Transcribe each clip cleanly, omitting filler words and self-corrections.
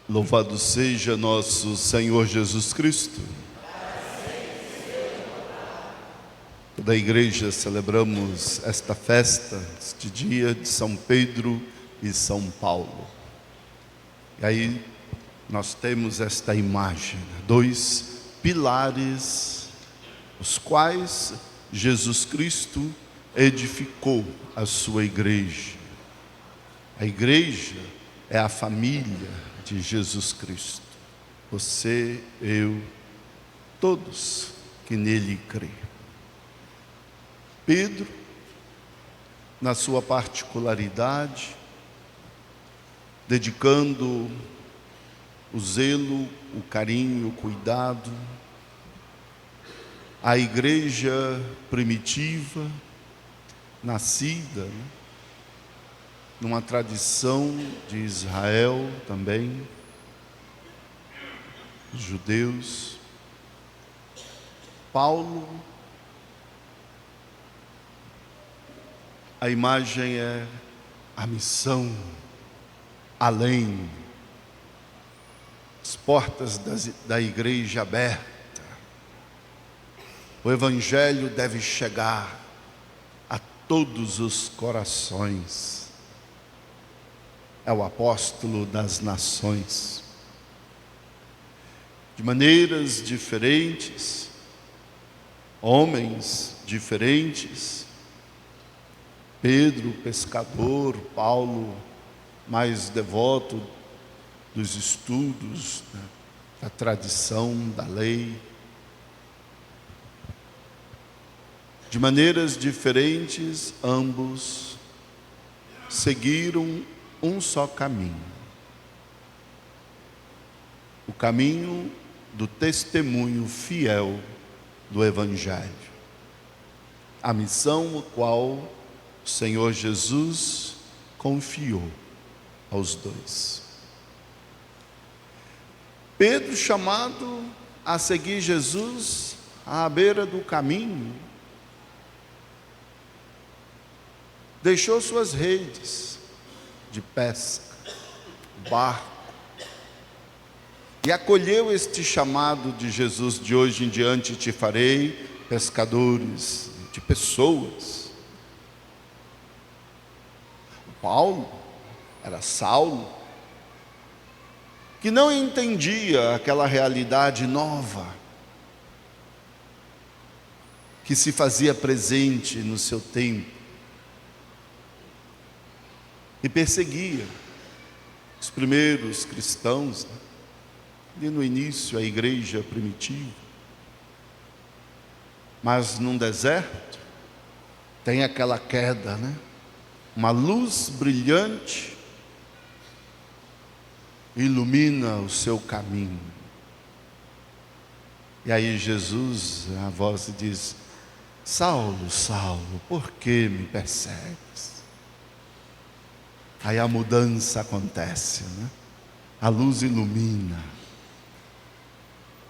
Louvado seja nosso Senhor Jesus Cristo. Toda a igreja celebramos esta festa, este dia de São Pedro e São Paulo. E aí nós temos esta imagem, dois pilares, os quais Jesus Cristo edificou a sua igreja. A igreja é a família de Jesus Cristo. Você, eu, todos que nele crê. Pedro, na sua particularidade, dedicando o zelo, o carinho, o cuidado à igreja primitiva, nascida, numa tradição de Israel também, os judeus. Paulo, a imagem é a missão além, as portas da igreja aberta. O evangelho deve chegar a todos os corações. É o apóstolo das nações. De maneiras diferentes, homens diferentes. Pedro, pescador, Paulo, mais devoto dos estudos, da tradição, da lei. De maneiras diferentes, ambos seguiram um só caminho. O caminho do testemunho fiel do Evangelho. A missão a qual o Senhor Jesus confiou aos dois. Pedro, chamado a seguir Jesus à beira do caminho, deixou suas redes de pesca, barco, e acolheu este chamado de Jesus: de hoje em diante te farei pescadores de pessoas. Paulo era Saulo, que não entendia aquela realidade nova que se fazia presente no seu tempo e perseguia os primeiros cristãos, ali no início, a igreja primitiva. Mas num deserto tem aquela queda, uma luz brilhante ilumina o seu caminho. E aí Jesus, a voz diz: Saulo, Saulo, por que me persegues? Aí a mudança acontece, A luz ilumina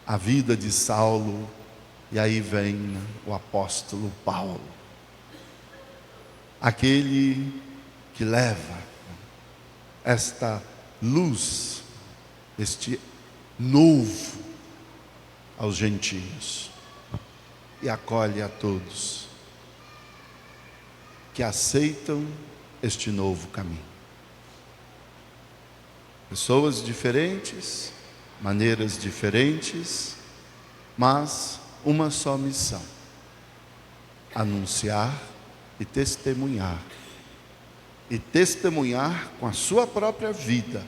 a vida de Saulo, e aí vem o apóstolo Paulo, aquele que leva esta luz, este novo aos gentios e acolhe a todos que aceitam este novo caminho. Pessoas diferentes, maneiras diferentes, mas uma só missão: anunciar e testemunhar com a sua própria vida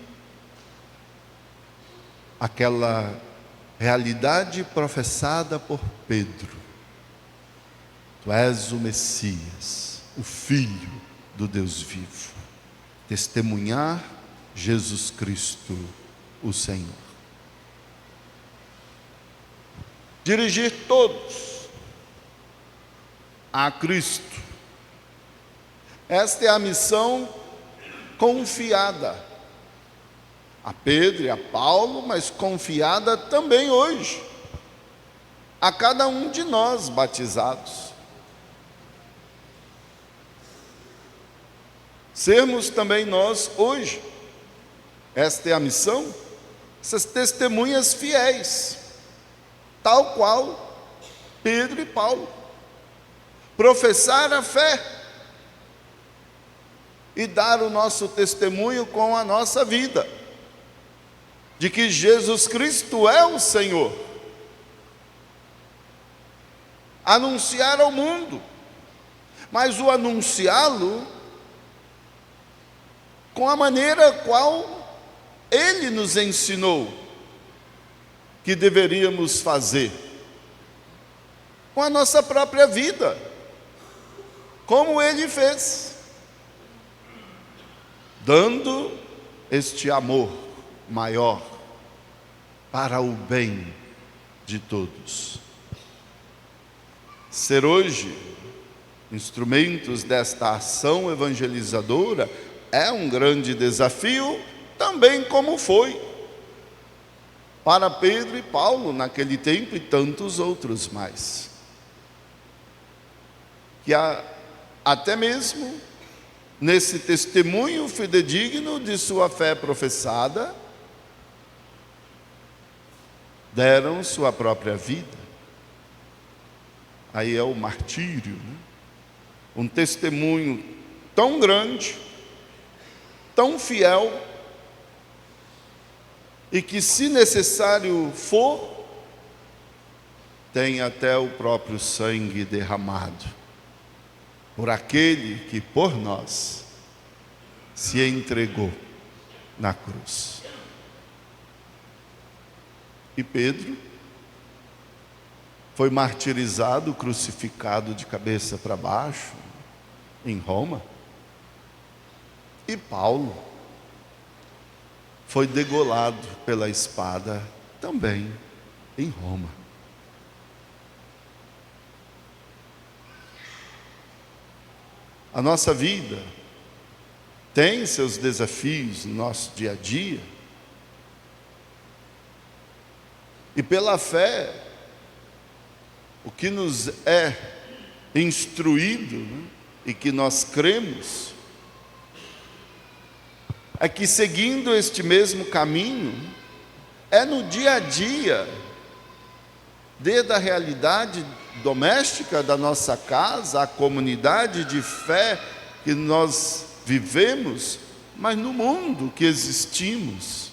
aquela realidade professada por Pedro: tu és o Messias, o Filho do Deus vivo. Testemunhar Jesus Cristo, o Senhor. Dirigir todos a Cristo. Esta é a missão confiada a Pedro e a Paulo, mas confiada também hoje a cada um de nós batizados. Sermos também nós hoje, esta é a missão, essas testemunhas fiéis, tal qual Pedro e Paulo. Professar a fé e dar o nosso testemunho com a nossa vida, de que Jesus Cristo é o Senhor. Anunciar ao mundo, mas o anunciá-lo com a maneira qual Ele nos ensinou que deveríamos fazer, com a nossa própria vida, como Ele fez, dando este amor maior para o bem de todos. Ser hoje instrumentos desta ação evangelizadora é um grande desafio, também como foi para Pedro e Paulo naquele tempo e tantos outros mais. Que até mesmo nesse testemunho fidedigno de sua fé professada, deram sua própria vida. Aí é o martírio, né? Um testemunho tão grande, tão fiel, e que, se necessário for, tem até o próprio sangue derramado por aquele que por nós se entregou na cruz. E Pedro foi martirizado, crucificado de cabeça para baixo em Roma. E Paulo foi degolado pela espada também em Roma. A nossa vida tem seus desafios no nosso dia a dia, e pela fé, o que nos é instruído, né, e que nós cremos, é que, seguindo este mesmo caminho, é no dia a dia, desde a realidade doméstica da nossa casa, a comunidade de fé que nós vivemos, mas no mundo que existimos,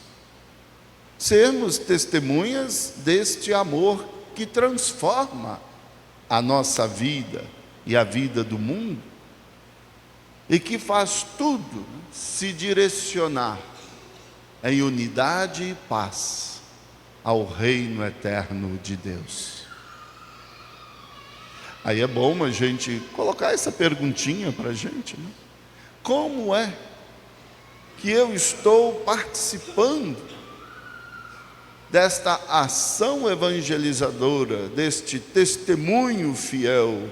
sermos testemunhas deste amor que transforma a nossa vida e a vida do mundo, e que faz tudo se direcionar em unidade e paz ao reino eterno de Deus. Aí é bom a gente colocar essa perguntinha para a gente, né? Como é que eu estou participando desta ação evangelizadora, deste testemunho fiel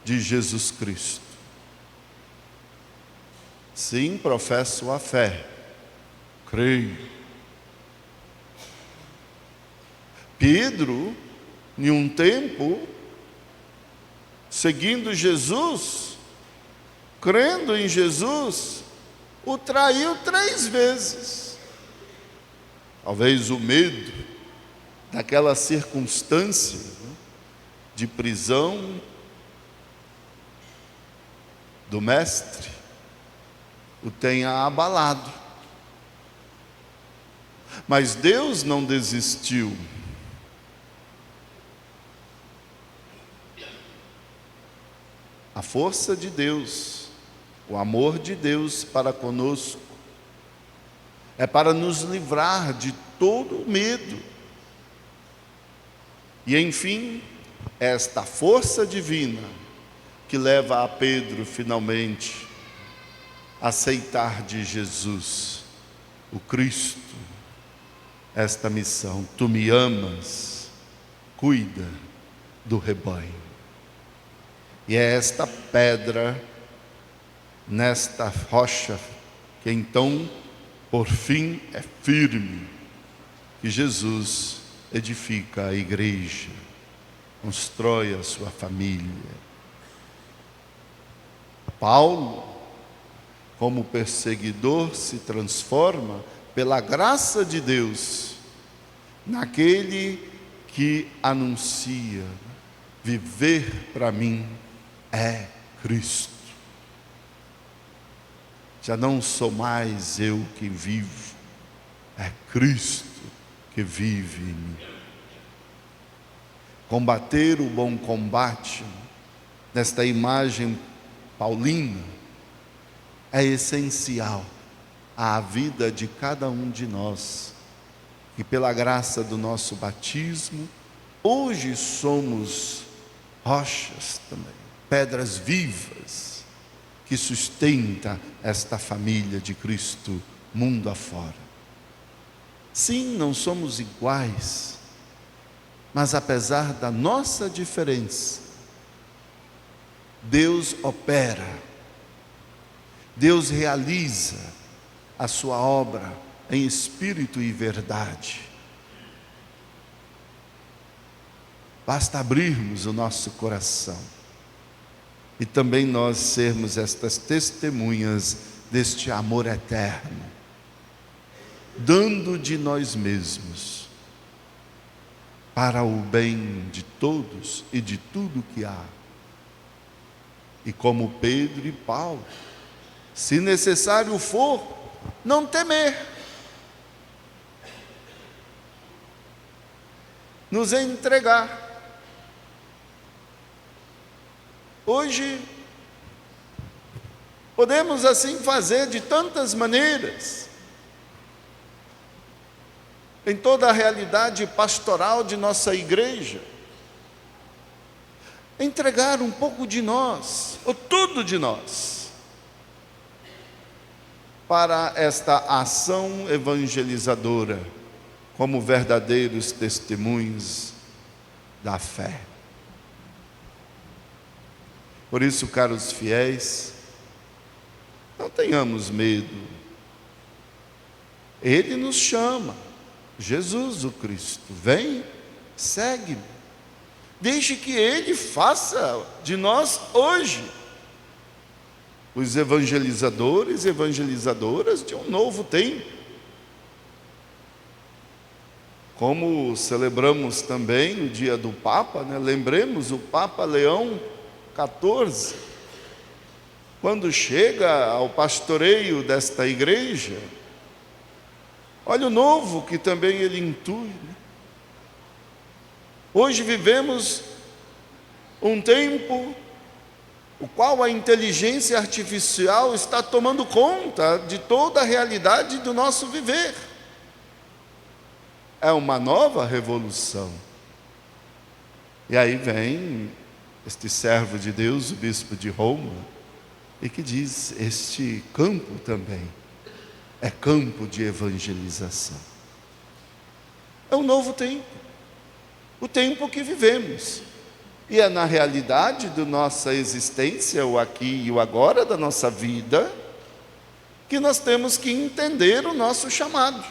de Jesus Cristo? Sim, professo a fé, creio. Pedro, em um tempo, seguindo Jesus, crendo em Jesus, o traiu 3 vezes. Talvez o medo daquela circunstância, né, de prisão do mestre, o tenha abalado. Mas Deus não desistiu. A força de Deus, o amor de Deus para conosco, é para nos livrar de todo o medo. E enfim, esta força divina que leva a Pedro finalmente a aceitar de Jesus, o Cristo, esta missão: tu me amas, cuida do rebanho. E é esta pedra, nesta rocha, que então, por fim, é firme, que Jesus edifica a igreja, constrói a sua família. Paulo, como perseguidor, se transforma pela graça de Deus, naquele que anuncia: viver para mim é Cristo. Já não sou mais eu que vivo, é Cristo que vive em mim. Combater o bom combate, nesta imagem paulina, é essencial à vida de cada um de nós, e pela graça do nosso batismo, hoje somos rochas também, pedras vivas, que sustenta esta família de Cristo mundo afora. Sim, não somos iguais, mas apesar da nossa diferença, Deus opera, Deus realiza a sua obra em espírito e verdade. Basta abrirmos o nosso coração e também nós sermos estas testemunhas deste amor eterno, dando de nós mesmos para o bem de todos e de tudo que há. E como Pedro e Paulo, se necessário for, não temer, nos entregar. Hoje, podemos assim fazer de tantas maneiras, em toda a realidade pastoral de nossa igreja, entregar um pouco de nós, ou tudo de nós, para esta ação evangelizadora, como verdadeiros testemunhos da fé. Por isso, caros fiéis, não tenhamos medo. Ele nos chama, Jesus o Cristo, vem, segue-me. Deixe que Ele faça de nós hoje os evangelizadores e evangelizadoras de um novo tempo. Como celebramos também o dia do Papa, né? Lembremos o Papa Leão XIV, quando chega ao pastoreio desta igreja, olha o novo que também ele intui, né? Hoje vivemos um tempo o qual a inteligência artificial está tomando conta de toda a realidade do nosso viver. É uma nova revolução. E aí vem este servo de Deus, o bispo de Roma, e que diz: este campo também é campo de evangelização. É um novo tempo, o tempo que vivemos, e é na realidade da nossa existência, o aqui e o agora da nossa vida, que nós temos que entender o nosso chamado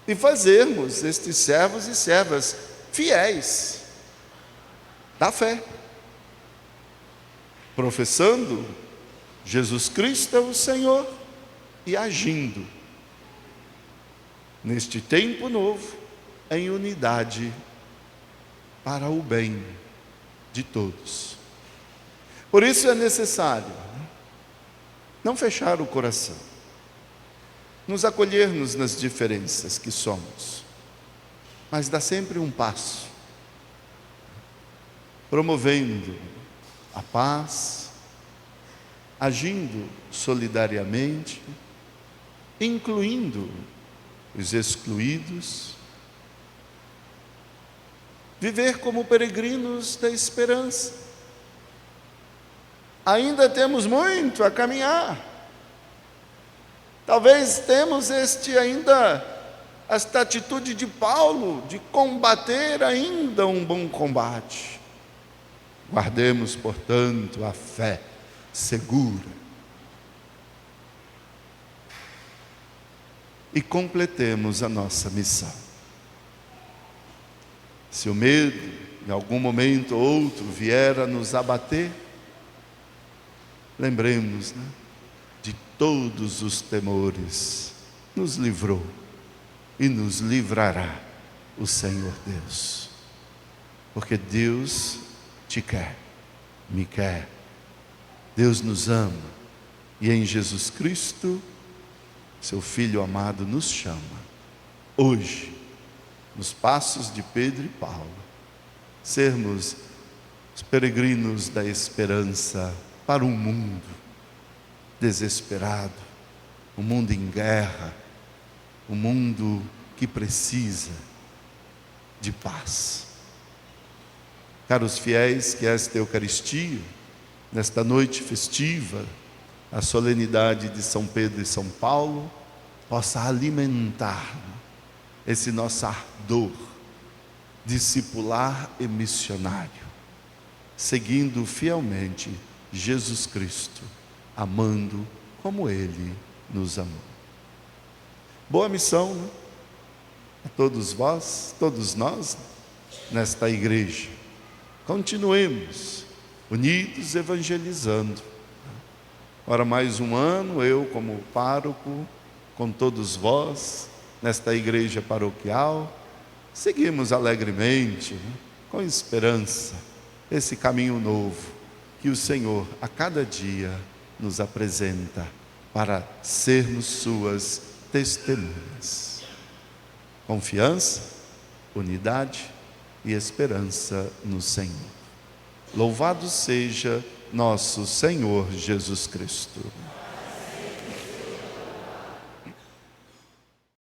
e fazermos estes servos e servas fiéis da fé, professando Jesus Cristo é o Senhor e agindo neste tempo novo em unidade para o bem de todos. Por isso é necessário não fechar o coração, nos acolhermos nas diferenças que somos, mas dar sempre um passo, promovendo a paz, agindo solidariamente, incluindo os excluídos, viver como peregrinos da esperança. Ainda temos muito a caminhar. Talvez temos esta atitude de Paulo, de combater ainda um bom combate. Guardemos, portanto, a fé segura e completemos a nossa missão. Se o medo, em algum momento ou outro, vier a nos abater, lembremos, de todos os temores nos livrou e nos livrará o Senhor Deus. Porque Deus te quer, me quer. Deus nos ama e em Jesus Cristo, seu Filho amado, nos chama hoje, nos passos de Pedro e Paulo, sermos os peregrinos da esperança para um mundo desesperado, um mundo em guerra, um mundo que precisa de paz. Caros fiéis, que esta Eucaristia, nesta noite festiva, a solenidade de São Pedro e São Paulo, possa alimentar esse nosso ardor discipular e missionário, seguindo fielmente Jesus Cristo, amando como Ele nos amou. Boa missão, né? A todos vós, todos nós, nesta igreja. Continuemos unidos evangelizando. Ora, mais um ano, eu como pároco, com todos vós, nesta igreja paroquial, seguimos alegremente, né? Com esperança, esse caminho novo que o Senhor a cada dia nos apresenta para sermos suas testemunhas. Confiança, unidade e esperança no Senhor. Louvado seja nosso Senhor Jesus Cristo.